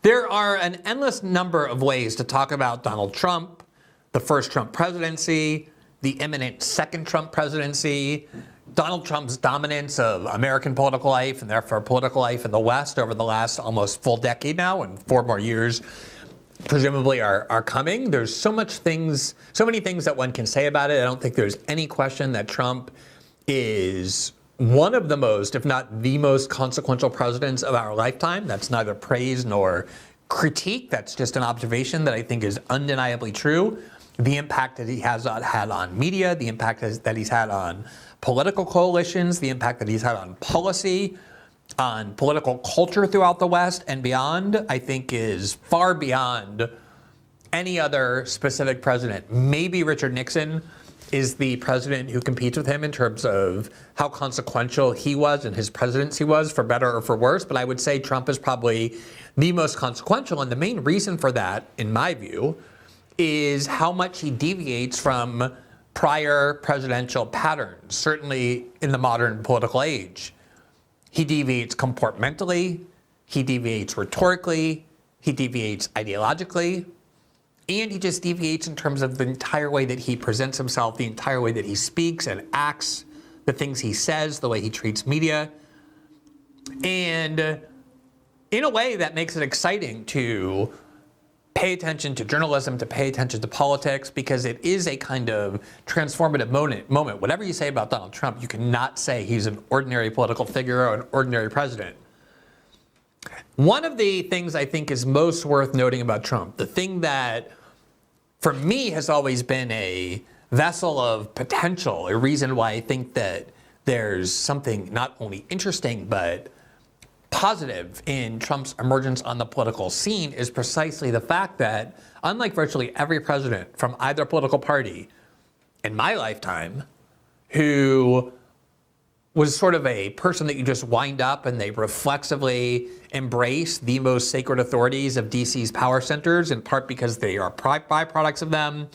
There are an endless number of ways to talk about Donald Trump, the first Trump presidency, the imminent second Trump presidency, Donald Trump's dominance of American political life and therefore political life in the West over the last almost full decade now, and 4 more years presumably are coming. There's so many things that one can say about it. I don't think there's any question that Trump is one of the most, if not the most consequential presidents of our lifetime. That's neither praise nor critique. That's just an observation that I think is undeniably true. The impact that he has had on media, the impact that he's had on political coalitions, the impact that he's had on policy, on political culture throughout the West and beyond, I think is far beyond any other specific president. Maybe Richard Nixon is the president who competes with him in terms of how consequential he was and his presidency was, for better or for worse. But I would say Trump is probably the most consequential. And the main reason for that, in my view, is how much he deviates from prior presidential patterns, certainly in the modern political age. He deviates comportmentally, he deviates rhetorically, he deviates ideologically, and he just deviates in terms of the entire way that he presents himself, the entire way that he speaks and acts, the things he says, the way he treats media. And in a way that makes it exciting to pay attention to journalism, to pay attention to politics, because it is a kind of transformative moment. Whatever you say about Donald Trump, you cannot say he's an ordinary political figure or an ordinary president. One of the things I think is most worth noting about Trump, the thing that for me has always been a vessel of potential, a reason why I think that there's something not only interesting but positive in Trump's emergence on the political scene, is precisely the fact that, unlike virtually every president from either political party in my lifetime, who was sort of a person that you just wind up and they reflexively embrace the most sacred authorities of DC's power centers, in part because they are byproducts of them.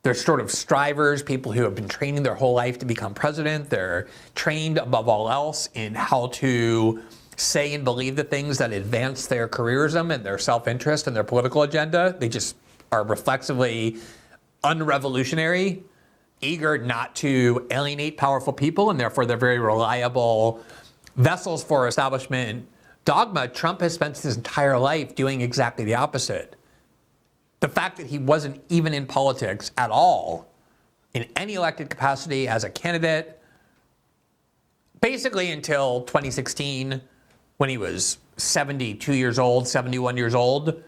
They're sort of strivers, people who have been training their whole life to become president. They're trained above all else in how to say and believe the things that advance their careerism and their self-interest and their political agenda. They just are reflexively unrevolutionary, eager not to alienate powerful people, and therefore they're very reliable vessels for establishment dogma. Trump has spent his entire life doing exactly the opposite. The fact that he wasn't even in politics at all, in any elected capacity as a candidate, basically until 2016, when he was 72 years old, 71 years old,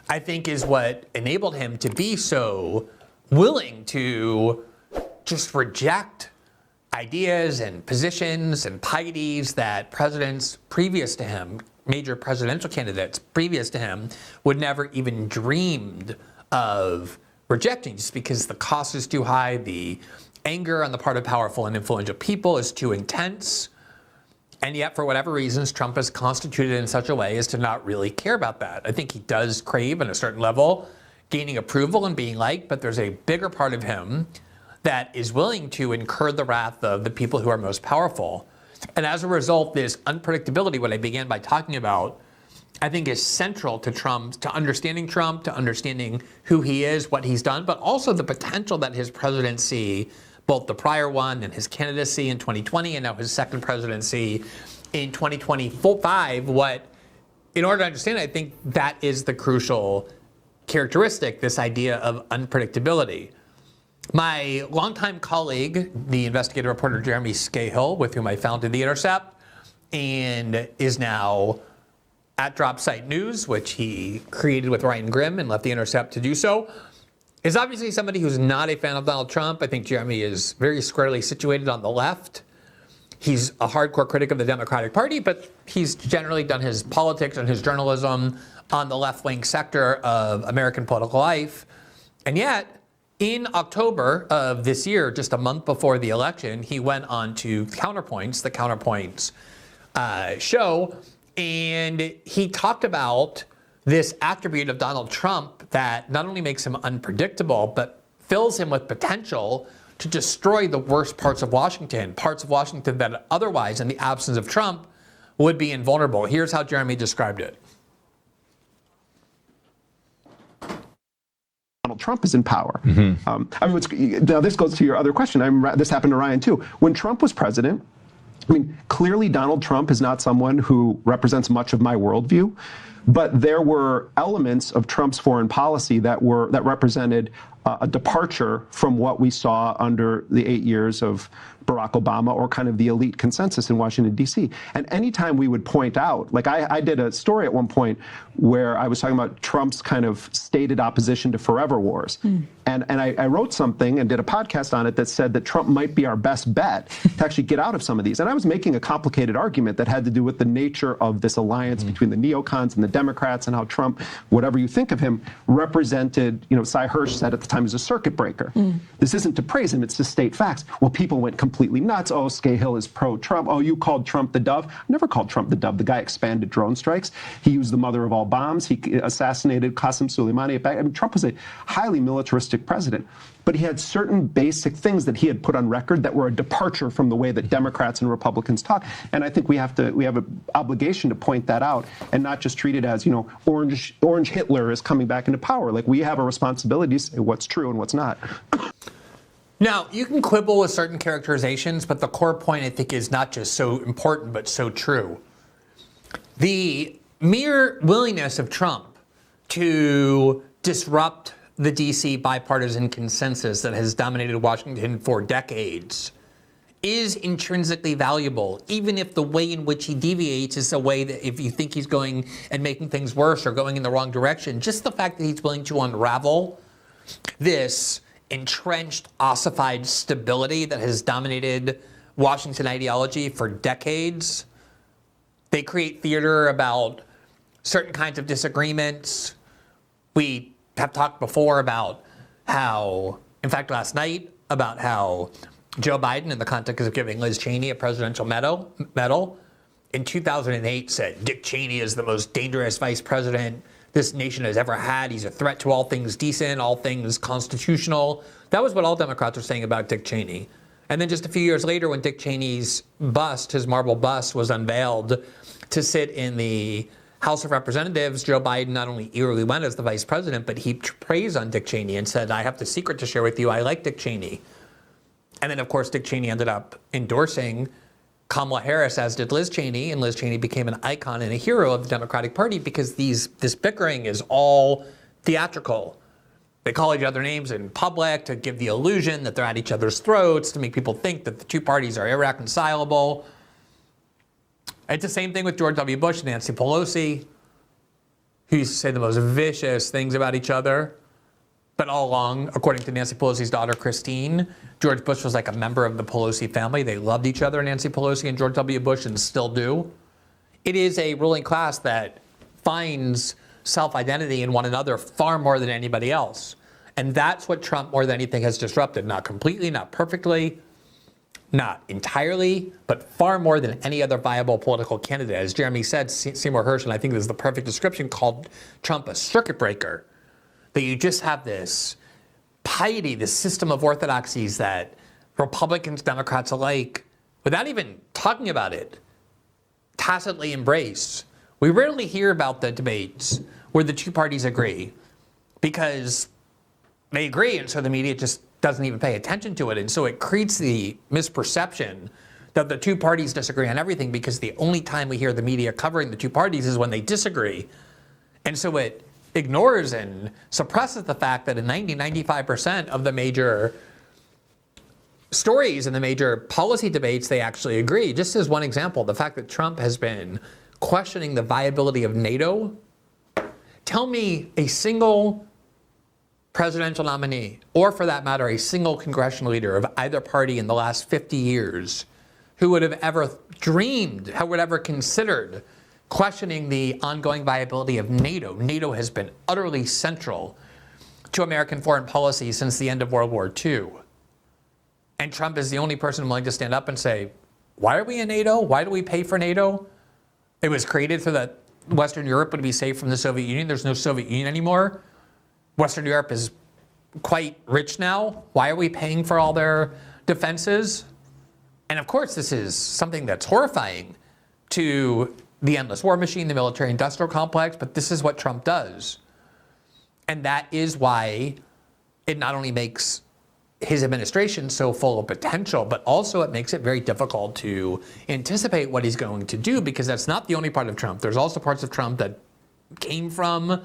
I think is what enabled him to be so willing to just reject ideas and positions and pieties that presidents previous to him, major presidential candidates previous to him, would never even dreamed of rejecting, just because the cost is too high, the anger on the part of powerful and influential people is too intense. And yet, for whatever reasons, Trump is constituted in such a way as to not really care about that. I think he does crave, at a certain level, gaining approval and being liked, but there's a bigger part of him that is willing to incur the wrath of the people who are most powerful. And as a result, this unpredictability, what I began by talking about, I think is central to Trump, to understanding who he is, what he's done, but also the potential that his presidency, both the prior one and his candidacy in 2020 and now his second presidency in 2025, in order to understand it, I think that is the crucial characteristic, this idea of unpredictability. My longtime colleague, the investigative reporter Jeremy Scahill, with whom I founded The Intercept, and is now at Drop Site News, which he created with Ryan Grimm and left The Intercept to do so, is obviously somebody who's not a fan of Donald Trump. I think Jeremy is very squarely situated on the left. He's a hardcore critic of the Democratic Party, but he's generally done his politics and his journalism on the left-wing sector of American political life. And yet, in October of this year, just a month before the election, he went on to Counterpoints, the Counterpoints show, and he talked about this attribute of Donald Trump that not only makes him unpredictable, but fills him with potential to destroy the worst parts of Washington that otherwise, in the absence of Trump, would be invulnerable. Here's how Jeremy described it. Donald Trump is in power. I mean, now this goes to your other question. This happened to Ryan too. When Trump was president, I mean, clearly Donald Trump is not someone who represents much of my worldview, but there were elements of Trump's foreign policy that represented a departure from what we saw under the 8 years of Barack Obama, or kind of the elite consensus in Washington, D.C. And anytime we would point out, like I did a story at one point where I was talking about Trump's kind of stated opposition to forever wars. And I wrote something and did a podcast on it that said that Trump might be our best bet to actually get out of some of these. And I was making a complicated argument that had to do with the nature of this alliance between the neocons and the Democrats, and how Trump, whatever you think of him, represented, Cy Hirsch said at the time, as a circuit breaker. This isn't to praise him, it's to state facts. Well, people went completely nuts. Oh, Scahill is pro-Trump. Oh, you called Trump the dove. I never called Trump the dove. The guy expanded drone strikes. He used the mother of all bombs. He assassinated Qasem Soleimani. I mean, Trump was a highly militaristic president, but he had certain basic things that he had put on record that were a departure from the way that Democrats and Republicans talk. And I think we have an obligation to point that out and not just treat it as, Orange Hitler is coming back into power. Like, we have a responsibility to say what's true and what's not. Now, you can quibble with certain characterizations, but the core point, I think, is not just so important, but so true. The mere willingness of Trump to disrupt the DC bipartisan consensus that has dominated Washington for decades is intrinsically valuable, even if the way in which he deviates is a way that, if you think he's going and making things worse or going in the wrong direction, just the fact that he's willing to unravel this entrenched, ossified stability that has dominated Washington ideology for decades. They create theater about certain kinds of disagreements. We have talked before about how, in fact, last night, about how Joe Biden, in the context of giving Liz Cheney a presidential medal, in 2008 said Dick Cheney is the most dangerous vice president this nation has ever had. He's a threat to all things decent, all things constitutional. That was what all Democrats were saying about Dick Cheney. And then just a few years later, when Dick Cheney's bust, his marble bust, was unveiled to sit in the House of Representatives, Joe Biden not only eagerly went as the vice president, but heaped praise on Dick Cheney and said, I have the secret to share with you. I like Dick Cheney. And then, of course, Dick Cheney ended up endorsing Kamala Harris, as did Liz Cheney, and Liz Cheney became an icon and a hero of the Democratic Party because this bickering is all theatrical. They call each other names in public to give the illusion that they're at each other's throats, to make people think that the two parties are irreconcilable. It's the same thing with George W. Bush and Nancy Pelosi, who used to say the most vicious things about each other. But all along, according to Nancy Pelosi's daughter, Christine, George Bush was like a member of the Pelosi family. They loved each other, Nancy Pelosi and George W. Bush, and still do. It is a ruling class that finds self-identity in one another far more than anybody else. And that's what Trump, more than anything, has disrupted. Not completely, not perfectly, not entirely, but far more than any other viable political candidate. As Jeremy said, Seymour Hersh, and I think this is the perfect description, called Trump a circuit breaker. That you just have this piety, this system of orthodoxies that Republicans, Democrats alike, without even talking about it, tacitly embrace. We rarely hear about the debates where the two parties agree because they agree, and so the media just doesn't even pay attention to it. And so it creates the misperception that the two parties disagree on everything, because the only time we hear the media covering the two parties is when they disagree. And so it ignores and suppresses the fact that in 95% of the major stories and the major policy debates, they actually agree. Just as one example, the fact that Trump has been questioning the viability of NATO. Tell me a single presidential nominee, or for that matter, a single congressional leader of either party in the last 50 years who would have ever dreamed, who would ever considered questioning the ongoing viability of NATO. NATO has been utterly central to American foreign policy since the end of World War II. And Trump is the only person willing to stand up and say, why are we in NATO? Why do we pay for NATO? It was created so that Western Europe would be safe from the Soviet Union. There's no Soviet Union anymore. Western Europe is quite rich now. Why are we paying for all their defenses? And of course, this is something that's horrifying to the endless war machine, the military industrial complex, but this is what Trump does. And that is why it not only makes his administration so full of potential, but also it makes it very difficult to anticipate what he's going to do, because that's not the only part of Trump. There's also parts of Trump that came from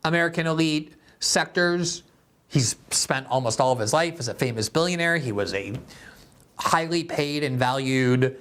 American elite sectors. He's spent almost all of his life as a famous billionaire. He was a highly paid and valued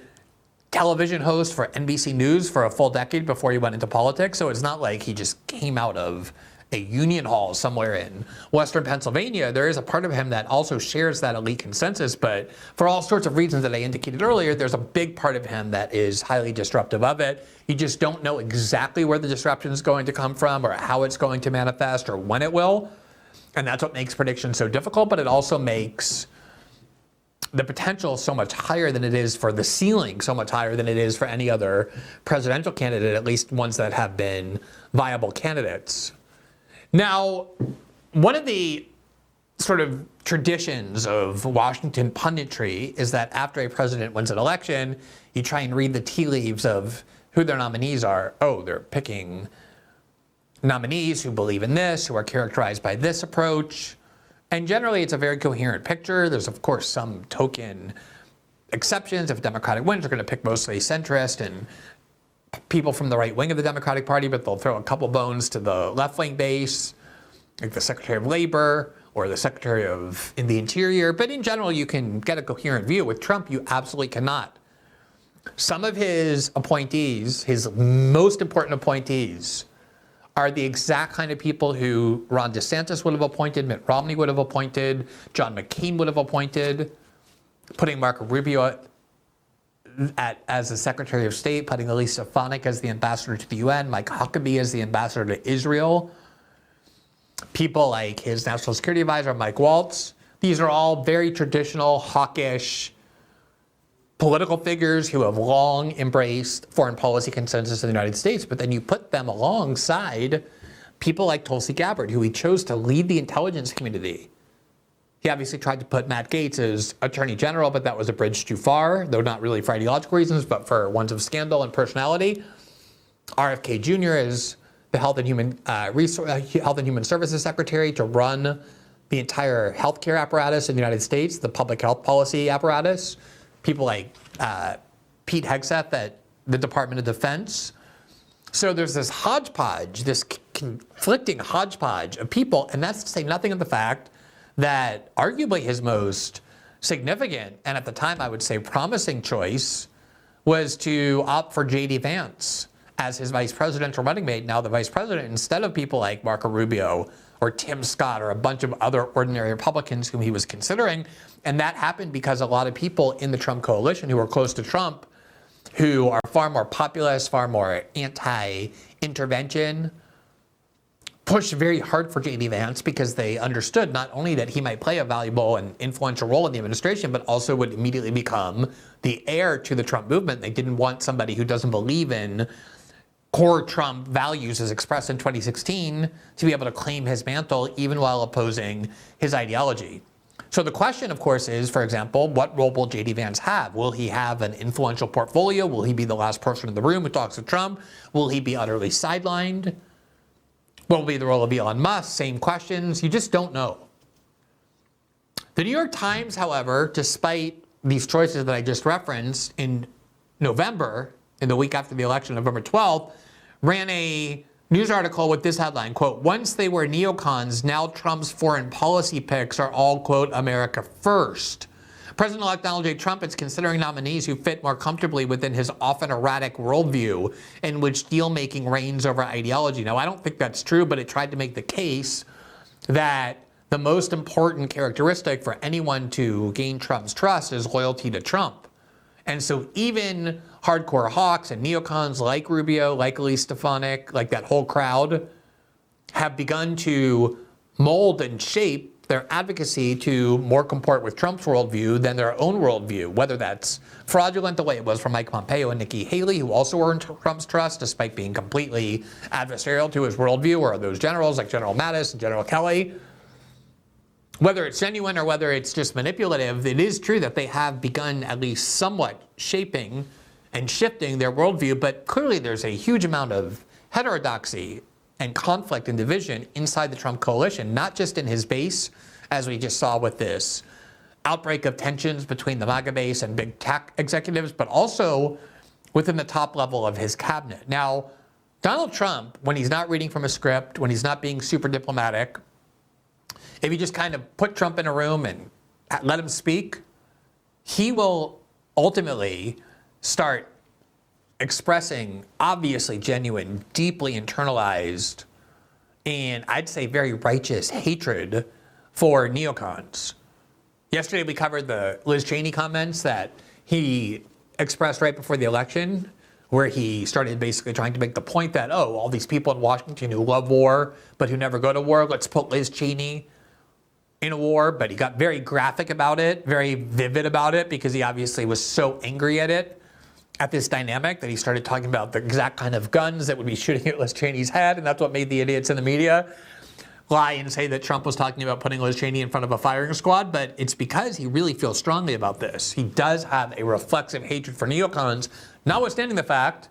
television host for NBC News for a full decade before he went into politics. So it's not like he just came out of a union hall somewhere in Western Pennsylvania. There is a part of him that also shares that elite consensus, but for all sorts of reasons that I indicated earlier, there's a big part of him that is highly disruptive of it. You just don't know exactly where the disruption is going to come from, or how it's going to manifest, or when it will. And that's what makes predictions so difficult, but it also makes the potential so much higher than it is for the ceiling, so much higher than it is for any other presidential candidate, at least ones that have been viable candidates. Now, one of the sort of traditions of Washington punditry is that after a president wins an election, you try and read the tea leaves of who their nominees are. Oh, they're picking nominees who believe in this, who are characterized by this approach. And generally, it's a very coherent picture. There's, of course, some token exceptions. If Democratic wins, they're going to pick mostly centrist and people from the right wing of the Democratic Party, but they'll throw a couple bones to the left-wing base, like the Secretary of Labor or the Secretary of the Interior. But in general, you can get a coherent view. With Trump, you absolutely cannot. Some of his appointees, his most important appointees, are the exact kind of people who Ron DeSantis would have appointed, Mitt Romney would have appointed, John McCain would have appointed, putting Marco Rubio as the Secretary of State, putting Elise Stefanik as the ambassador to the UN, Mike Huckabee as the ambassador to Israel, people like his national security advisor, Mike Waltz. These are all very traditional, hawkish political figures who have long embraced foreign policy consensus in the United States, but then you put them alongside people like Tulsi Gabbard, who he chose to lead the intelligence community. He obviously tried to put Matt Gaetz as Attorney General, but that was a bridge too far, though not really for ideological reasons, but for ones of scandal and personality. RFK Jr. is the Health and Human Services Secretary to run the entire healthcare apparatus in the United States, the public health policy apparatus. People like Pete Hegseth at the Department of Defense. So there's this hodgepodge, this conflicting hodgepodge of people, and that's to say nothing of the fact that arguably his most significant, and at the time I would say promising choice, was to opt for J.D. Vance as his vice presidential running mate, now the vice president, instead of people like Marco Rubio or Tim Scott or a bunch of other ordinary Republicans whom he was considering. And that happened because a lot of people in the Trump coalition who are close to Trump, who are far more populist, far more anti-intervention, pushed very hard for J.D. Vance because they understood not only that he might play a valuable and influential role in the administration, but also would immediately become the heir to the Trump movement. They didn't want somebody who doesn't believe in core Trump values as expressed in 2016 to be able to claim his mantle even while opposing his ideology. So the question, of course, is, for example, what role will J.D. Vance have? Will he have an influential portfolio? Will he be the last person in the room who talks to Trump? Will he be utterly sidelined? What will be the role of Elon Musk? Same questions. You just don't know. The New York Times, however, despite these choices that I just referenced, in November, in the week after the election, November 12th, ran a news article with this headline, quote, "Once they were neocons, now Trump's foreign policy picks are all, quote, America first. President-elect Donald J. Trump is considering nominees who fit more comfortably within his often erratic worldview in which deal-making reigns over ideology." Now, I don't think that's true, but it tried to make the case that the most important characteristic for anyone to gain Trump's trust is loyalty to Trump. And so even hardcore hawks and neocons like Rubio, like Elise Stefanik, like that whole crowd, have begun to mold and shape their advocacy to more comport with Trump's worldview than their own worldview, whether that's fraudulent the way it was for Mike Pompeo and Nikki Haley, who also earned Trump's trust despite being completely adversarial to his worldview, or those generals like General Mattis and General Kelly. Whether it's genuine or whether it's just manipulative, it is true that they have begun at least somewhat shaping and shifting their worldview, but clearly there's a huge amount of heterodoxy and conflict and division inside the Trump coalition, not just in his base as we just saw with this outbreak of tensions between the MAGA base and big tech executives, but also within the top level of his cabinet. Now, Donald Trump, when he's not reading from a script, when he's not being super diplomatic, if you just kind of put Trump in a room and let him speak, he will ultimately start expressing obviously genuine, deeply internalized, and I'd say very righteous hatred for neocons. Yesterday we covered the Liz Cheney comments that he expressed right before the election, where he started basically trying to make the point that, oh, all these people in Washington who love war but who never go to war, let's put Liz Cheney in a war. But he got very graphic about it, very vivid about it, because he obviously was so angry at it, at this dynamic, that he started talking about the exact kind of guns that would be shooting at Liz Cheney's head, and that's what made the idiots in the media lie and say that Trump was talking about putting Liz Cheney in front of a firing squad. But it's because he really feels strongly about this. He does have a reflexive hatred for neocons, notwithstanding the fact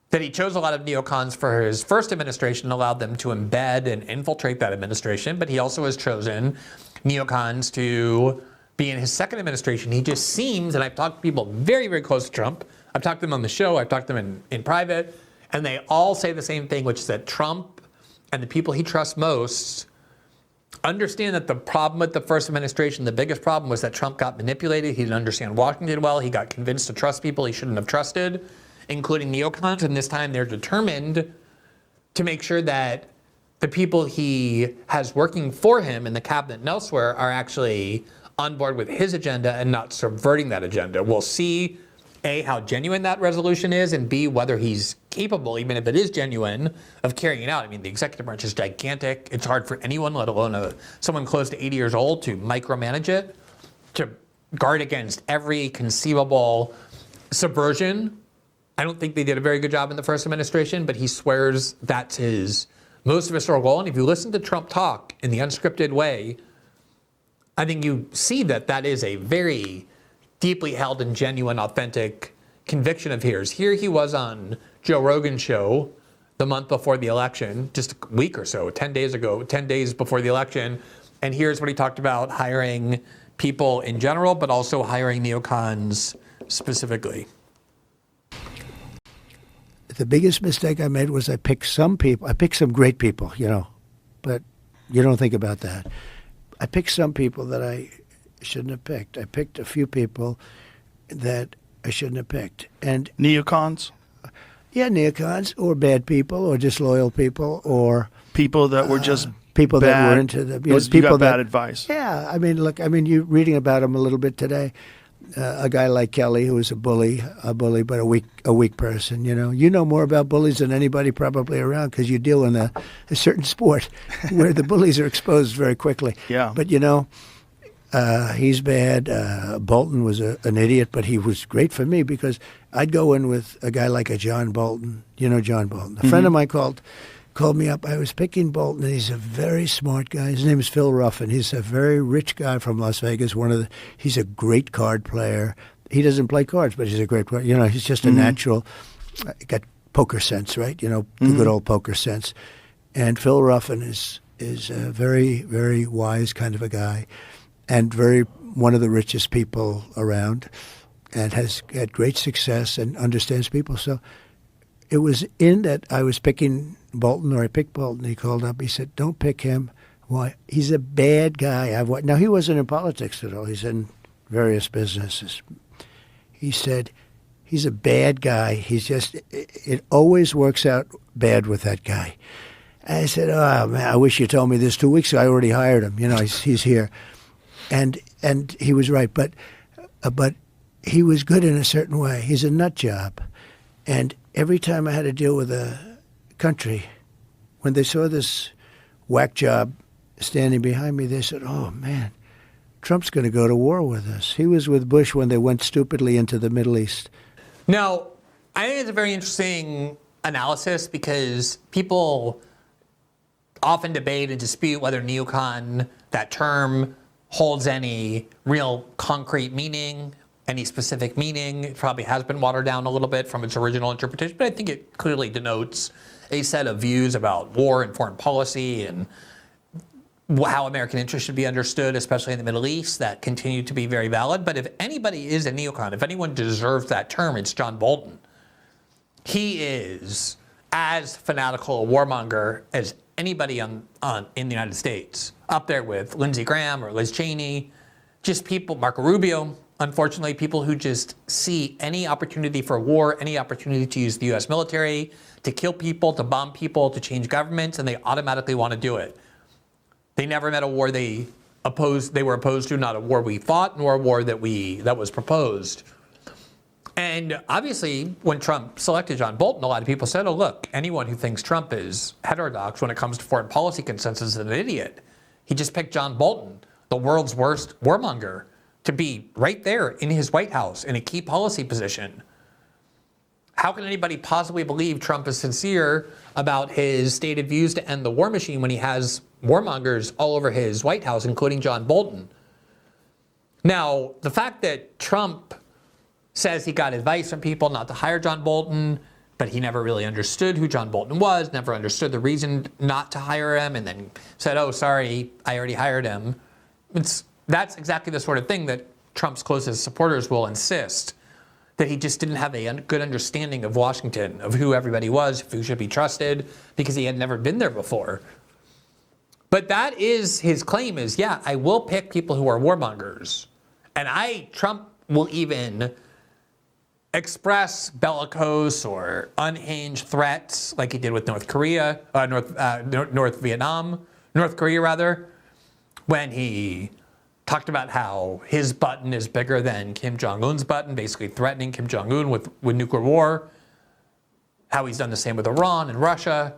that he chose a lot of neocons for his first administration and allowed them to embed and infiltrate that administration. But he also has chosen neocons to be in his second administration. He just seems, and I've talked to people very, very close to Trump, I've talked to them on the show, I've talked to them in private, and they all say the same thing, which is that Trump and the people he trusts most understand that the problem with the first administration, the biggest problem, was that Trump got manipulated. He didn't understand Washington well. He got convinced to trust people he shouldn't have trusted, including neocons. And this time they're determined to make sure that the people he has working for him in the cabinet and elsewhere are actually on board with his agenda and not subverting that agenda. We'll see, A, how genuine that resolution is, and B, whether he's capable, even if it is genuine, of carrying it out. I mean, the executive branch is gigantic. It's hard for anyone, let alone someone close to 80 years old, to micromanage it, to guard against every conceivable subversion. I don't think they did a very good job in the first administration, but he swears that's his most visceral goal. And if you listen to Trump talk in the unscripted way, I think you see that that is a very deeply held and genuine, authentic conviction of his. Here he was on Joe Rogan's show the month before the election, just a week or so, 10 days ago, 10 days before the election. And here's what he talked about hiring people in general, but also hiring neocons specifically. The biggest mistake I made was I picked some people. I picked some great people, but you don't think about that. I picked some people that I shouldn't have picked. I picked a few people that I shouldn't have picked. And neocons? Yeah, neocons, or bad people, or disloyal people, or people that were just people bad. That were into the you people got that, bad advice. Yeah, you're reading about them a little bit today. A guy like Kelly, who was a bully, but a weak person. You know more about bullies than anybody probably around, because you deal in a certain sport where the bullies are exposed very quickly. Yeah. But he's bad. Bolton was an idiot, but he was great for me, because I'd go in with a guy like a John Bolton. John Bolton. A friend of mine called me up. I was picking Bolton, and he's a very smart guy. His name is Phil Ruffin. He's a very rich guy from Las Vegas. He's a great card player. He doesn't play cards, but he's a great player. He's just a natural. Got poker sense, right? The good old poker sense. And Phil Ruffin is a very, very wise kind of a guy, and one of the richest people around, and has had great success and understands people. So it was in that I was picking Bolton, or I picked Bolton. He called up. He said, "Don't pick him. Why? He's a bad guy." Now, he wasn't in politics at all. He's in various businesses. He said, "He's a bad guy. It always works out bad with that guy." I said, "Oh man, I wish you told me this 2 weeks ago. I already hired him. He's here." And he was right, but he was good in a certain way. He's a nut job, and every time I had to deal with a country, when they saw this whack job standing behind me, they said, "Oh man, Trump's going to go to war with us." He was with Bush when they went stupidly into the Middle East. Now, I think it's a very interesting analysis, because people often debate and dispute whether neocon, that term, holds any real concrete meaning, any specific meaning. It probably has been watered down a little bit from its original interpretation, but I think it clearly denotes a set of views about war and foreign policy and how American interests should be understood, especially in the Middle East, that continue to be very valid. But if anybody is a neocon, if anyone deserves that term, it's John Bolton. He is as fanatical a warmonger as anybody in the United States, up there with Lindsey Graham or Liz Cheney, just people, Marco Rubio, unfortunately, people who just see any opportunity for war, any opportunity to use the U.S. military, to kill people, to bomb people, to change governments, and they automatically want to do it. They never met a war they were opposed to, not a war we fought, nor a war that was proposed. And obviously, when Trump selected John Bolton, a lot of people said, oh, look, anyone who thinks Trump is heterodox when it comes to foreign policy consensus is an idiot. He just picked John Bolton, the world's worst warmonger, to be right there in his White House in a key policy position. How can anybody possibly believe Trump is sincere about his stated views to end the war machine when he has warmongers all over his White House, including John Bolton? Now, the fact that Trump says he got advice from people not to hire John Bolton, but he never really understood who John Bolton was, never understood the reason not to hire him, and then said, oh, sorry, I already hired him. That's exactly the sort of thing that Trump's closest supporters will insist, that he just didn't have a good understanding of Washington, of who everybody was, who should be trusted, because he had never been there before. But that is his claim is, yeah, I will pick people who are warmongers. And Trump will even express bellicose or unhinged threats like he did with North Korea, North Korea, when he talked about how his button is bigger than Kim Jong-un's button, basically threatening Kim Jong-un with nuclear war, how he's done the same with Iran and Russia.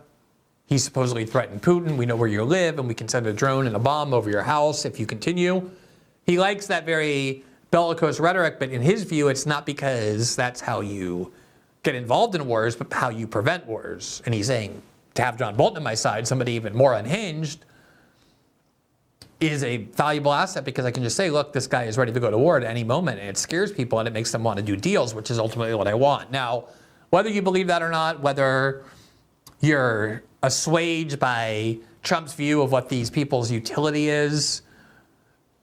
He supposedly threatened Putin, we know where you live, and we can send a drone and a bomb over your house if you continue. He likes that very bellicose rhetoric, but in his view, it's not because that's how you get involved in wars, but how you prevent wars. And he's saying, to have John Bolton on my side, somebody even more unhinged, is a valuable asset because I can just say, look, this guy is ready to go to war at any moment, and it scares people and it makes them want to do deals, which is ultimately what I want. Now, whether you believe that or not, whether you're assuaged by Trump's view of what these people's utility is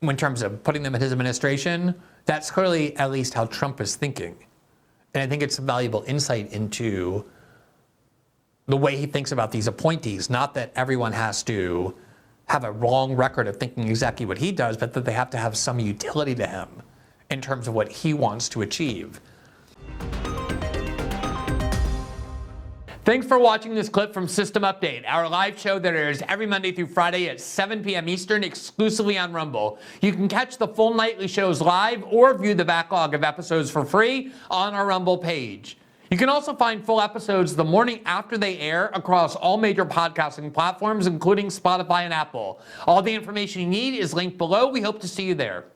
in terms of putting them in his administration, that's clearly at least how Trump is thinking. And I think it's a valuable insight into the way he thinks about these appointees. Not that everyone has to have a wrong record of thinking exactly what he does, but that they have to have some utility to him in terms of what he wants to achieve. Thanks for watching this clip from System Update, our live show that airs every Monday through Friday at 7 p.m. Eastern, exclusively on Rumble. You can catch the full nightly shows live or view the backlog of episodes for free on our Rumble page. You can also find full episodes the morning after they air across all major podcasting platforms, including Spotify and Apple. All the information you need is linked below. We hope to see you there.